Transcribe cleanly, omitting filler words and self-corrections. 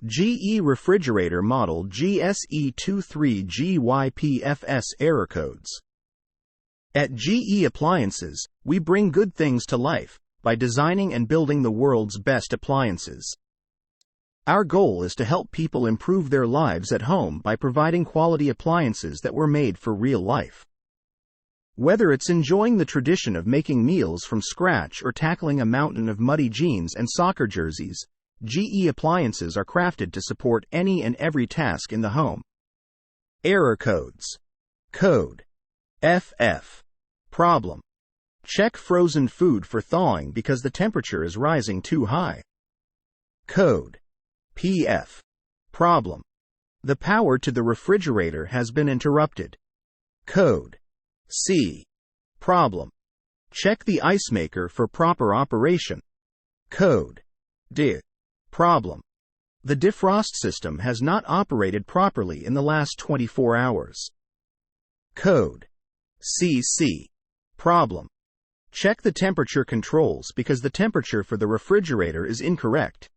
GE refrigerator model GSE23GYPFS error codes. At GE Appliances, we bring good things to life by designing and building the world's best appliances. Our goal is to help people improve their lives at home by providing quality appliances that were made for real life. Whether it's enjoying the tradition of making meals from scratch or tackling a mountain of muddy jeans and soccer jerseys, GE appliances are crafted to support any and every task in the home. Error codes. Code FF. Problem. Check frozen food for thawing because the temperature is rising too high. Code PF. Problem. The power to the refrigerator has been interrupted. Code C. Problem. Check the ice maker for proper operation. Code D. Problem. The defrost system has not operated properly in the last 24 hours. Code CC. Problem. Check the temperature controls because the temperature for the refrigerator is incorrect.